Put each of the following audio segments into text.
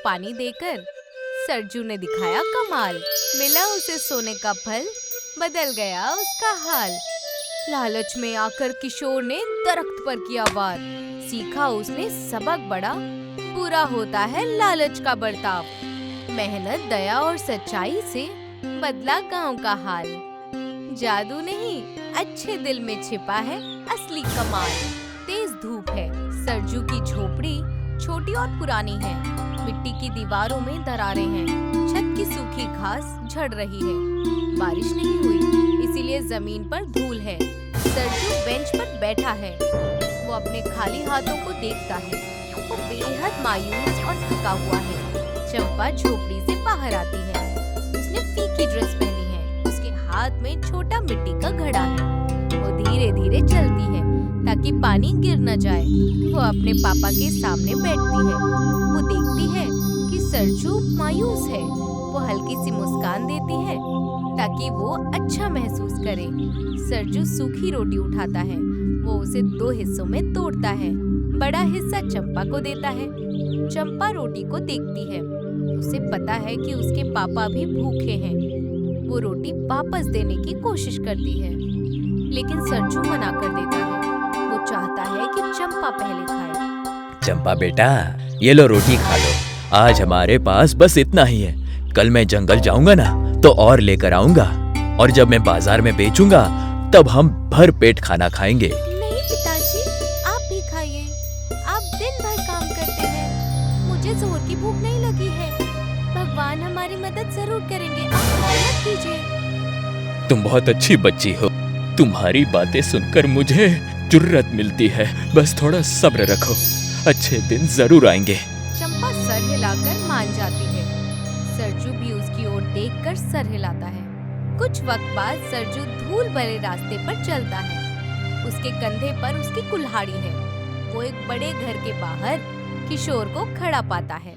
पानी देकर सरजू ने दिखाया कमाल। मिला उसे सोने का फल, बदल गया उसका हाल। लालच में आकर किशोर ने दरख्त पर किया वार। सीखा उसने सबक बड़ा, पूरा होता है लालच का बर्ताव। मेहनत, दया और सच्चाई से बदला गांव का हाल। जादू नहीं, अच्छे दिल में छिपा है असली कमाल। तेज धूप है, सरजू की झोपड़ी छोटी और पुरानी है। मिट्टी की दीवारों में दरारें हैं, छत की सूखी घास झड़ रही है। बारिश नहीं हुई इसीलिए जमीन पर धूल है। सरजू बेंच पर बैठा है, वो अपने खाली हाथों को देखता है। वो बेहद मायूस और थका हुआ है। चंपा झोपड़ी से बाहर आती है। उसने फीकी ड्रेस पहनी है, उसके हाथ में छोटा मिट्टी का घड़ा है। वो धीरे धीरे चलती है ताकि पानी गिर न जाए। वो अपने पापा के सामने बैठती है। वो देखती है कि सरजू मायूस है। वो हल्की सी मुस्कान देती है ताकि वो अच्छा महसूस करे। सरजू सूखी रोटी उठाता है। वो उसे 2 हिस्सों में तोड़ता है। बड़ा हिस्सा चंपा को देता है। चंपा रोटी को देखती है। उसे पता है कि उसके पापा भी भूखे हैं। वो रोटी वापस देने की कोशिश करती है, लेकिन सरजू मना कर देता है। वो चाहता है कि चंपा पहले खाए। चंपा बेटा, ये लो रोटी खा लो। आज हमारे पास बस इतना ही है। कल मैं जंगल जाऊंगा ना तो और लेकर आऊंगा, और जब मैं बाजार में बेचूंगा तब हम भर पेट खाना खाएंगे। नहीं पिताजी, आप भी खाइए। आप दिन भर काम करते हैं, मुझे जोर की भूख नहीं लगी है। भगवान हमारी मदद जरूर करेंगे, आप मेहनत कीजिए। तुम बहुत अच्छी बच्ची हो। तुम्हारी बातें सुनकर मुझे जुर्रत मिलती है। बस थोड़ा सब्र रखो, अच्छे दिन जरूर आएंगे। चंपा सर हिलाकर मान जाती है। सरजू भी उसकी ओर देखकर सर हिलाता है। कुछ वक्त बाद सरजू धूल भरे रास्ते पर चलता है। उसके कंधे पर उसकी कुल्हाड़ी है। वो एक बड़े घर के बाहर किशोर को खड़ा पाता है।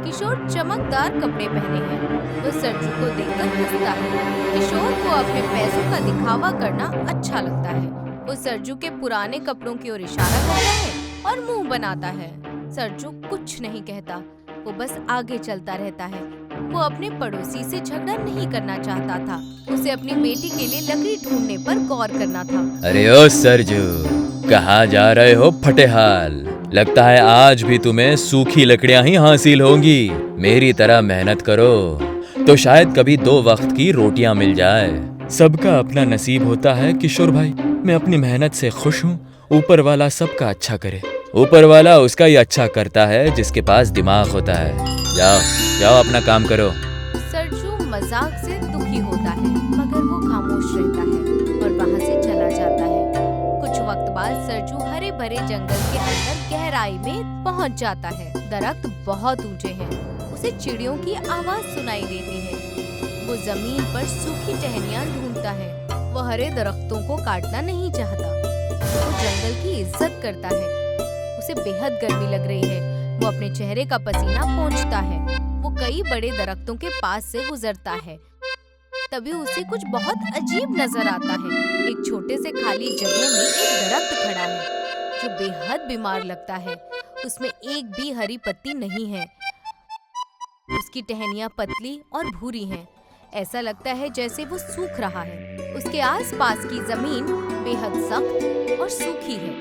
किशोर चमकदार कपड़े पहने हैं। वो सरजू को देखकर हंसता है। किशोर को अपने पैसों का दिखावा करना अच्छा लगता है। वो सरजू के पुराने कपड़ों की ओर इशारा करता है और मुंह बनाता है। सरजू कुछ नहीं कहता, वो बस आगे चलता रहता है। वो अपने पड़ोसी से झगड़ा नहीं करना चाहता था। उसे अपनी बेटी के लिए लकड़ी ढूंढने पर गौर करना था। अरे ओ सरजू, कहाँ जा रहे हो फटेहाल? लगता है आज भी तुम्हें सूखी लकड़ियां ही हासिल होंगी। मेरी तरह मेहनत करो तो शायद कभी 2 वक्त की रोटियां मिल जाए। सबका अपना नसीब होता है किशोर भाई। मैं अपनी मेहनत से खुश हूँ। ऊपर वाला सबका अच्छा करे। ऊपर वाला उसका ही अच्छा करता है जिसके पास दिमाग होता है। जाओ जाओ, अपना काम करो। सरजू मजाक से दुखी होता है, मगर वो खामोश रहता है और वहाँ से चला जाता है। कुछ वक्त बाद सरजू हरे भरे जंगल के अंदर गहराई में पहुँच जाता है। दरख्त बहुत ऊंचे हैं। उसे चिड़ियों की आवाज सुनाई देती है। वो जमीन पर सूखी टहनियाँ ढूंढता है। वो हरे दरख्तों को काटना नहीं चाहता। वो जंगल की इज्जत करता है। उसे बेहद गर्मी लग रही है। वो अपने चेहरे का पसीना पोंछता है। वो कई बड़े दरख्तों के पास से गुजरता है। तभी उसे कुछ बहुत अजीब नजर आता है। एक छोटे से खाली जगह में एक दरख्त खड़ा है जो बेहद बीमार लगता है। उसमें एक भी हरी पत्ती नहीं है। उसकी टहनियाँ पतली और भूरी हैं। ऐसा लगता है जैसे वो सूख रहा है। उसके आसपास की जमीन बेहद सख्त और सूखी है।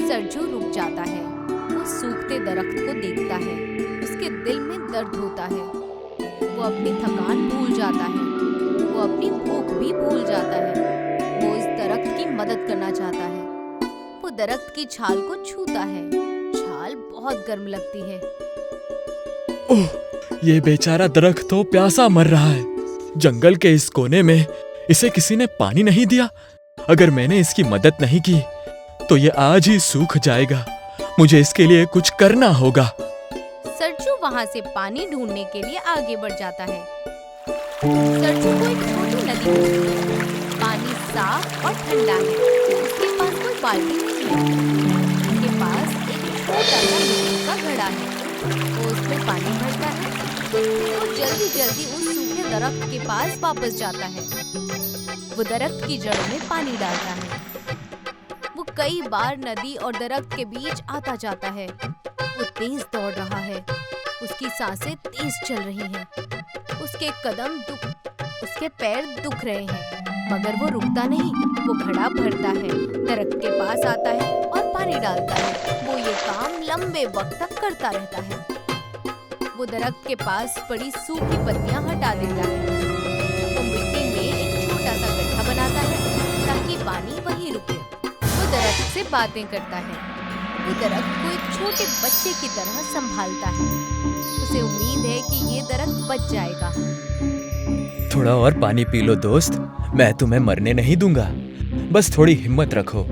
सरजू रुक जाता है। वो सूखते दरख्त को देखता है। उसके दिल में दर्द होता है। वो अपनी थकान भूल जाता है। वो अपनी भूख भी भूल जाता है। वो इस दरख्त की मदद करना चाहता है। वो दरख्त की छाल को छूता है। छाल बहुत गर्म लगती है। ओह, ये बेचारा दरख्त तो प्यासा मर रहा है। जंगल के इस कोने में इसे किसी ने पानी नहीं दिया। अगर मैंने इसकी मदद नहीं की तो ये आज ही सूख जाएगा। मुझे इसके लिए कुछ करना होगा। सरजू वहाँ से पानी ढूंढने के लिए आगे बढ़ जाता है। सरजू को एक छोटी नदी मिलती है। पानी साफ और ठंडा है। उसके पास कोई बाल्टी नहीं है। उसके पास एक छोटा सा मिट्टी का घड़ा है। वो उसमें पानी भरता है। वो जल्दी जल्दी उस सूखे दरख्त के पास वापस जाता है। वो दरख्त की जड़ों में पानी डालता है। वो कई बार नदी और दरख्त के बीच आता जाता है। वो तेज दौड़ रहा है। उसकी सांसें तेज चल रही हैं। उसके पैर दुख रहे हैं, मगर वो रुकता नहीं। वो घड़ा भरता है, दरख्त के पास आता है और पानी डालता है। वो ये काम लंबे वक्त तक करता रहता है। वो दरख्त के पास पड़ी सूखी पत्तियां हटा देता है। वो मिट्टी में एक छोटा सा गड्ढा बनाता है ताकि पानी वहीं रुके। वो दरख्त से बातें करता है। वो दरख्त को एक छोटे बच्चे की तरह संभालता है। उसे उम्मीद है कि ये दरख्त बच जाएगा। थोड़ा और पानी पी लो दोस्त, मैं तुम्हें मरने नहीं दूंगा। बस थोड़ी हिम्मत रखो,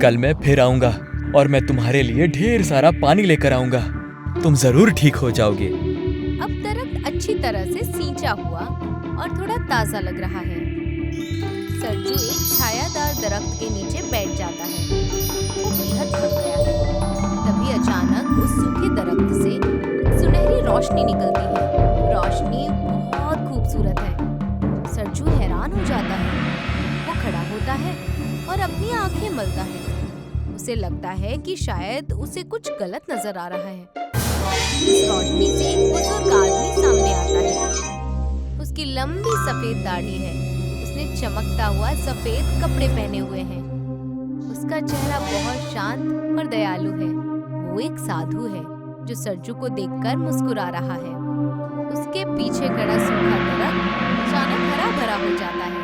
कल मैं फिर आऊंगा और मैं तुम्हारे लिए ढेर सारा पानी लेकर आऊंगा। तुम जरूर ठीक हो जाओगे। अब दरख्त अच्छी तरह से सींचा हुआ और थोड़ा ताजा लग रहा है। सरजू एक छायादार दरख्त के नीचे बैठ जाता है। वो बेहद थक गया है। तभी अचानक उस सूखे दरख्त से सुनहरी रोशनी निकलती है। रोशनी बहुत खूबसूरत है। सरजू हैरान हो जाता है। वो खड़ा होता है और अपनी आंखें मलता है। उसे लगता है कि शायद उसे कुछ गलत नजर आ रहा है। इस रोशनी से एक बुजुर्ग आदमी सामने आता है। उसकी लंबी सफेद दाढ़ी है। उसने चमकता हुआ सफेद कपड़े पहने हुए हैं। उसका चेहरा बहुत शांत और दयालु है। वो एक साधु है जो सरजू को देखकर मुस्कुरा रहा है। उसके पीछे खड़ा सूखा दरख्त अचानक हरा भरा हो जाता है।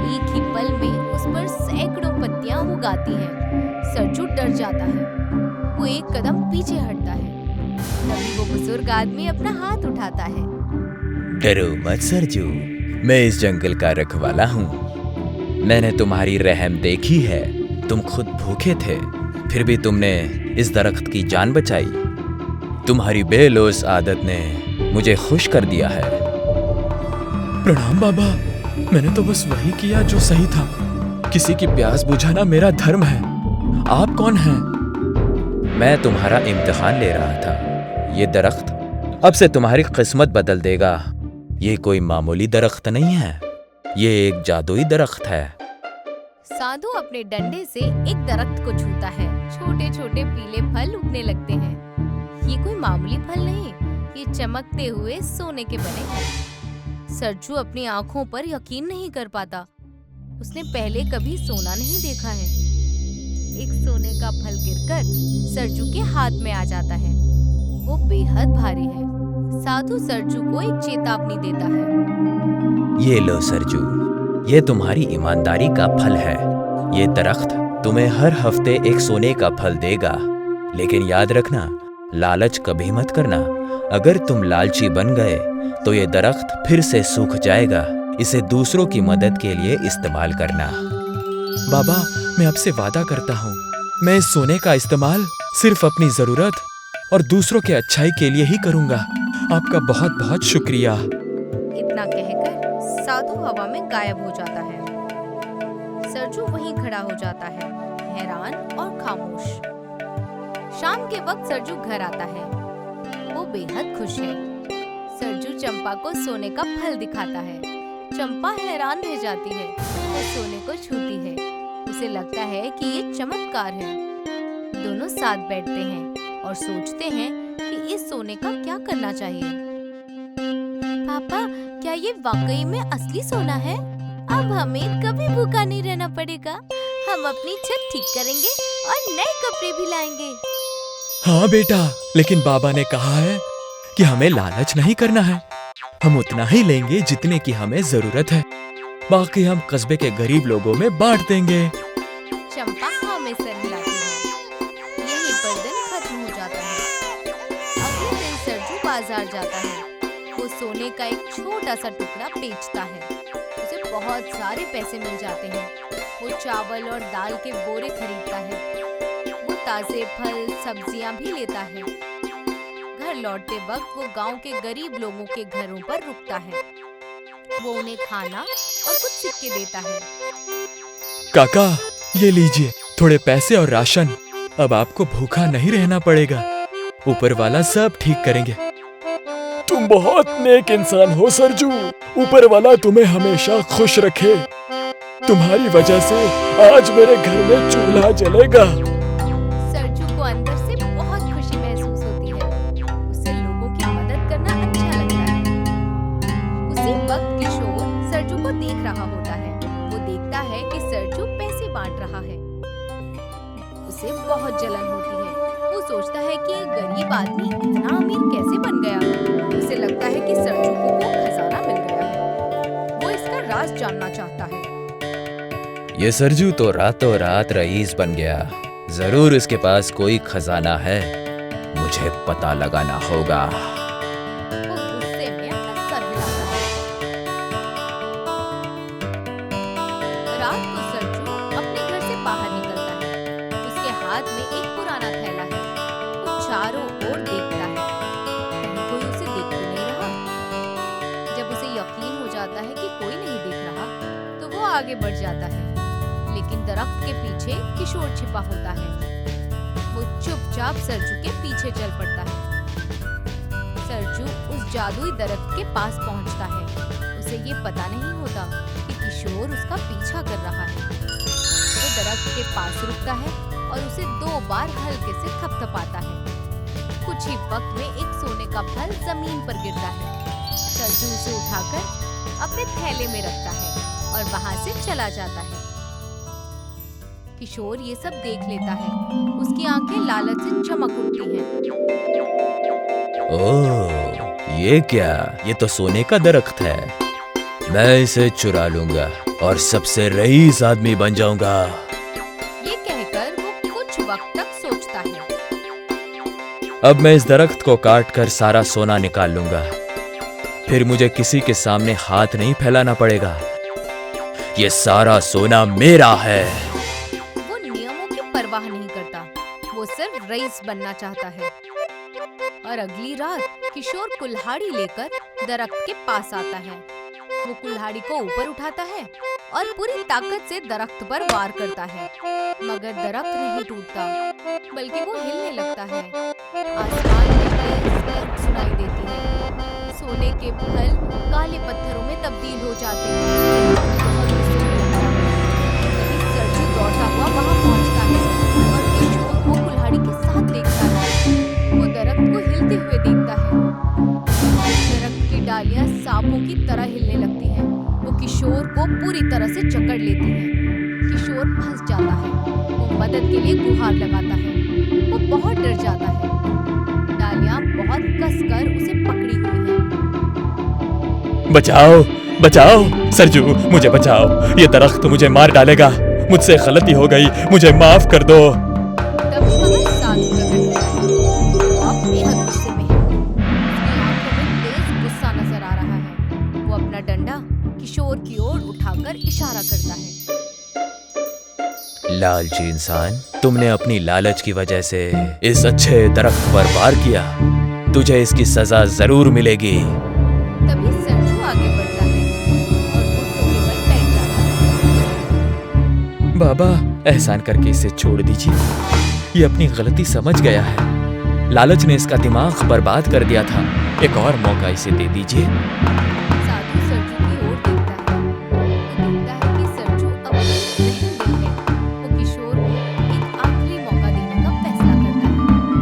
एक ही पल में उस पर सैकड़ों पत्तियां उग आती हैं। सरजू डर जाता है। वो एक कदम पीछे हटता है। तभी वो बुजुर्ग आदमी अपना हाथ उठाता है। डरो मत सरजू, मैं इस जंगल का रखवाला हूँ। मैंने तुम्हारी रहम देखी है। तुम खुद भूखे थे, फिर भी तुमने इस दरख्त की जान बचाई। तुम्हारी बेलौस आदत ने मुझे खुश कर दिया है। प्रणाम बाबा, मैंने तो बस वही किया जो सही था। किसी की प्यास बुझाना मेरा धर्म है। आप कौन हैं? मैं तुम्हारा इम्तिहान ले रहा था। ये दरख्त अब से तुम्हारी किस्मत बदल देगा। ये कोई मामूली दरख्त नहीं है, ये एक जादुई दरख्त है। साधु अपने डंडे से एक दरख्त को छूता है। छोटे छोटे पीले फल उगने लगते हैं। ये कोई मामूली फल नहीं, ये चमकते हुए सोने के बने हैं। सरजू अपनी आंखों पर यकीन नहीं कर पाता। उसने पहले कभी सोना नहीं देखा है। एक सोने का फल गिरकर सरजू के हाथ में आ जाता है। वो बेहद भारी है। साधु सरजू को एक चेतावनी देता है। ये लो सरजू, ये तुम्हारी ईमानदारी का फल है। ये दरख्त तुम्हें हर हफ्ते एक सोने का फल देगा। लेकिन याद रखना, लालच कभी मत करना। अगर तुम लालची बन गए तो ये दरख्त फिर से सूख जाएगा। इसे दूसरों की मदद के लिए इस्तेमाल करना। बाबा, मैं आपसे वादा करता हूँ, मैं इस सोने का इस्तेमाल सिर्फ अपनी जरूरत और दूसरों के अच्छाई के लिए ही करूँगा। आपका बहुत बहुत शुक्रिया। इतना कहकर साधु हवा में गायब हो जाता है। सरजू वहीं खड़ा हो जाता है, हैरान और खामोश। शाम के वक्त सरजू घर आता है। वो बेहद खुश है। सरजू चंपा को सोने का फल दिखाता है। चंपा हैरान रह जाती है। वो सोने को छूती है। उसे लगता है कि ये चमत्कार है। दोनों साथ बैठते हैं और सोचते हैं कि इस सोने का क्या करना चाहिए। पापा, क्या ये वाकई में असली सोना है? अब हमें कभी भूखा नहीं रहना पड़ेगा। हम अपनी छत ठीक करेंगे और नए कपड़े भी लाएंगे। हाँ बेटा, लेकिन बाबा ने कहा है कि हमें लालच नहीं करना है। हम उतना ही लेंगे जितने की हमें जरूरत है। बाकी हम कस्बे के गरीब लोगों में बांट देंगे। चंपा हाँ में सर हिलाती है। यहीं पर दिन खत्म हो जाता है। अगले दिन सरजू बाजार जाता है। वो सोने का एक छोटा सा टुकड़ा बेचता है। उसे बहुत सारे पैसे मिल जाते हैं। वो चावल और दाल के बोरे खरीदता है। वो ताजे फल सब्जियां भी लेता है। घर लौटते वक्त वो गांव के गरीब लोगों के घरों पर रुकता है। वो उन्हें खाना और कुछ सिक्के देता है। काका, ये लीजिए थोड़े पैसे और राशन। अब आपको भूखा नहीं रहना पड़ेगा। ऊपर वाला सब ठीक करेंगे। तुम बहुत नेक इंसान हो सरजू। ऊपर वाला तुम्हें हमेशा खुश रखे। तुम्हारी वजह से आज मेरे घर में चूल्हा जलेगा। सरजू को अंदर से बहुत खुशी महसूस होती है। उसे है कि सरजू पैसे बांट रहा है। उसे बहुत जलन होती है। वो सोचता है कि एक गरीब आदमी इतना अमीर कैसे बन गया। उसे लगता है कि सरजू को वो खजाना मिल गया है। वो इसका राज जानना चाहता है। ये सरजू तो रातों रात रईस बन गया। जरूर इसके पास कोई खजाना है, मुझे पता लगाना होगा। वो गुस्से में अपना सर हिलाता है। रात को सरजू अपने घर से बाहर निकलता है। उसके हाथ में एक पुराना थैला है। वो चारों ओर देखता है, कहीं कोई उसे देख तो नहीं रहा। जब उसे यकीन हो जाता है कि कोई नहीं देख रहा, तो वो आगे बढ़ जाता है। लेकिन दरख्त के पीछे किशोर छिपा होता है। वो चुपचाप सरजू के पीछे चल पड़ता है। सरजू उस जादुई दरख्त के पास पहुंचता है। उसे ये पता नहीं होता कि किशोर उसका पीछा कर रहा है। वो दरख्त के पास रुकता है और उसे 2 बार हल्के से थपथपाता है। कुछ ही वक्त में एक सोने का फल जमीन पर गिरता है। सरजू उसे उठाकर अपने थैले में रखता है और वहां से चला जाता है। किशोर ये सब देख लेता है। उसकी आंखें लालच से चमक उठती हैं। ओह, ये क्या? ये तो सोने का दरख्त है। मैं इसे चुरा लूंगा और सबसे रईस आदमी बन जाऊंगा। ये कहकर वो कुछ वक्त तक सोचता है। अब मैं इस दरख्त को काटकर सारा सोना निकाल लूंगा। फिर मुझे किसी के सामने हाथ नहीं फैलाना पड़ेगा। ये सारा सोना मेरा है। वो नियमों की परवाह नहीं करता। वो सिर्फ रईस बनना चाहता है। और अगली रात किशोर कुल्हाड़ी लेकर दरख्त के पास आता है। वो कुल्हाड़ी को ऊपर उठाता है और पूरी ताकत से दरख्त पर वार करता है, मगर दरख्त नहीं टूटता, बल्कि वो हिलने लगता है। आसमान में तेज गर्ज सुनाई देती है। सोने के फल काले पत्थरों में तब्दील हो जाते हैं और गुस्से में लगता है। तभी सरजू दौड़ता हुआ वहां पहुंचता है और किशोर को कुल्हाड़ी के साथ देखता है। वो दरख्त को हिलते हुए देखता है। दरख्त की डालियां सांपों की तरह हिलने लगती हैं। वो किशोर को पूरी तरह से जकड़ लेती हैं। किशोर फंस जाता है। वो मदद के लिए गुहार लगाता है। वो बहुत डर जाता है। डालियां बहुत कसकर उसे पकड़ी हुई हैं। बचाओ, बचाओ, सरजू, मुझे बचाओ। ये दरख्त मुझे मार डालेगा। मुझसे गलती हो गई, मुझे माफ कर दो। तभी वहां साधु प्रकट होता है। वो अब बेहद गुस्से में है। उसकी आंखों में तेज गुस्सा नजर आ रहा है। वो अपना डंडा किशोर की ओर उठाकर इशारा करता है। लालची इंसान, तुमने अपनी लालच की वजह से इस अच्छे दरख्त पर वार किया। तुझे इसकी सजा जरूर मिलेगी। तभी सरजू आगे बढ़ता है और घुटनों के बल बैठ जाता है। बाबा, एहसान करके इसे छोड़ दीजिए। ये अपनी गलती समझ गया है। लालच ने इसका दिमाग बर्बाद कर दिया था। एक और मौका इसे दे दीजिए। साधु सरजू की ओर देखता है। वो देखता है कि सरजू अब रहम दिल है। वो किशोर को एक आखिरी मौका देने का फैसला करता है।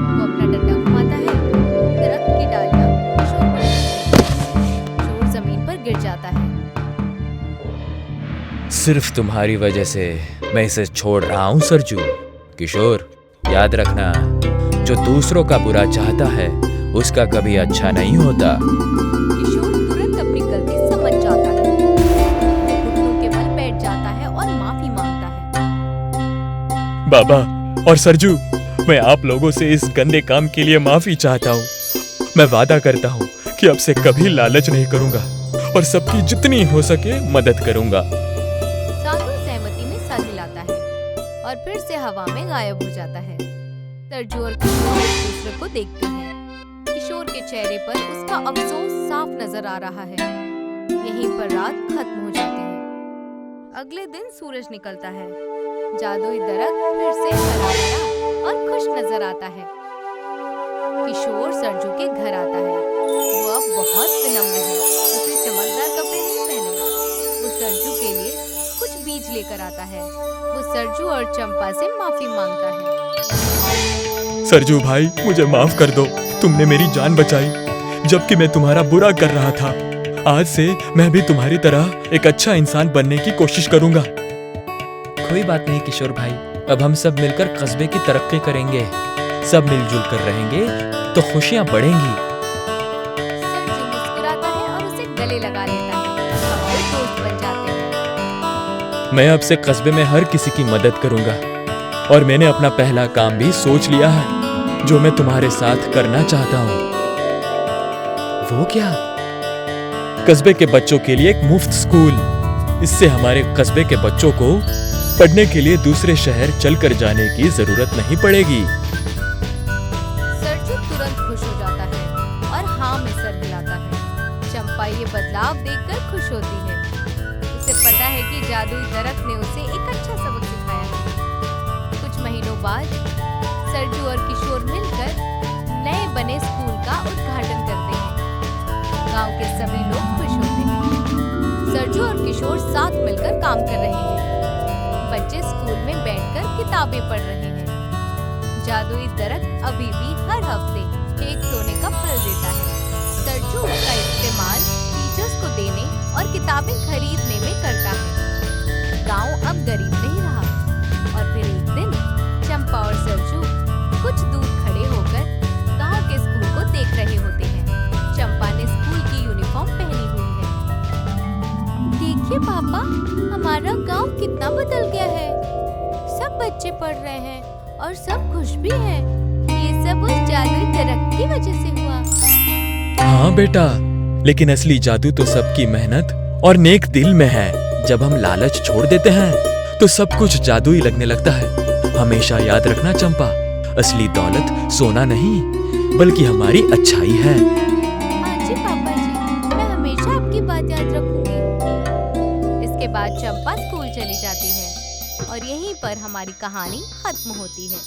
वो अपना डंडा घुमाता है। दरख्त की डालियां किशोर पर गिरती हैं। किशोर जमीन पर गिर जाता है। सिर्फ तुम्हारी वजह से मैं इसे छोड़ रहा हूँ सरजू। किशोर, याद रखना, जो दूसरों का बुरा चाहता है उसका कभी अच्छा नहीं होता। किशोर तुरंत अपनी गलती समझ जाता है। वो घुटनों के बल बैठ जाता है और माफी मांगता है। बाबा और सरजू, मैं आप लोगों से इस गंदे काम के लिए माफी चाहता हूँ। मैं वादा करता हूँ कि अब से कभी लालच नहीं करूंगा और सबकी जितनी हो सके मदद करूंगा। साधु सहमति में सर हिलाता है और फिर से हवा में गायब हो जाता है। सरजू और किशोर एक दूसरे को देखते हैं। किशोर के चेहरे पर उसका अफसोस साफ नजर आ रहा है। यहीं पर रात खत्म हो जाती है। अगले दिन सूरज निकलता है। जादुई दरख्त फिर से हरा भरा और खुश नजर आता है। किशोर सरजू के घर आता है। वो अब बहुत विनम्र है। उसने चमकदार कपड़े नहीं पहने। वो सरजू के लिए कुछ बीज लेकर आता है। वो सरजू और चंपा से माफी मांगता है। सरजू भाई, मुझे माफ कर दो। तुमने मेरी जान बचाई जबकि मैं तुम्हारा बुरा कर रहा था। आज से मैं भी तुम्हारी तरह एक अच्छा इंसान बनने की कोशिश करूंगा। कोई बात नहीं किशोर भाई, अब हम सब मिलकर कस्बे की तरक्की करेंगे। सब मिलजुल कर रहेंगे तो खुशियाँ बढ़ेंगी। सरजू मुस्कुराता है और उसे गले लगा लेता है। अब वे दोस्त बन जाते हैं। मैं अब से कस्बे में हर किसी की मदद करूंगा और मैंने अपना पहला काम भी सोच लिया है जो मैं तुम्हारे साथ करना चाहता हूँ। वो क्या? कस्बे के बच्चों के लिए एक मुफ्त स्कूल। इससे हमारे कस्बे के बच्चों को पढ़ने के लिए दूसरे शहर चलकर जाने की जरूरत नहीं पड़ेगी। सरजू तुरंत खुश हो जाता है और हाँ में सर हिलाता है। चंपा ये बदलाव देखकर खुश होती है। उसे पता है कि जादुई दरख्त ने उसे एक अच्छा सबक सिखाया है। कुछ महीनों बाद सरजू और किशोर मिलकर नए बने स्कूल का उद्घाटन करते हैं। गांव के सभी लोग खुश होते हैं। सरजू और किशोर साथ मिलकर काम कर रहे हैं। बच्चे स्कूल में बैठकर किताबें पढ़ रहे हैं। जादुई दरख्त अभी भी हर हफ्ते एक सोने का फल देता है। सरजू उसका इस्तेमाल टीचर्स को देने और किताबें खरीदने में करता है। गांव अब गरीब नहीं रहा। और फिर एक दिन चंपा और सरजू कुछ दूर खड़े होकर गांव के स्कूल को देख रहे होते हैं। चंपा ने स्कूल की यूनिफॉर्म पहनी हुई है। देखिए पापा, हमारा गांव कितना बदल गया है। सब बच्चे पढ़ रहे हैं और सब खुश भी हैं। ये सब उस जादुई दरख्त की वजह से हुआ। हाँ बेटा, लेकिन असली जादू तो सबकी मेहनत और नेक दिल में है। जब हम लालच छोड़ देते हैं तो सब कुछ जादुई लगने लगता है। हमेशा याद रखना चंपा, असली दौलत सोना नहीं बल्कि हमारी अच्छाई है। हाँ जी पापा जी, मैं हमेशा आपकी बात याद रखूंगी। इसके बाद चंपा स्कूल चली जाती है और यहीं पर हमारी कहानी खत्म होती है।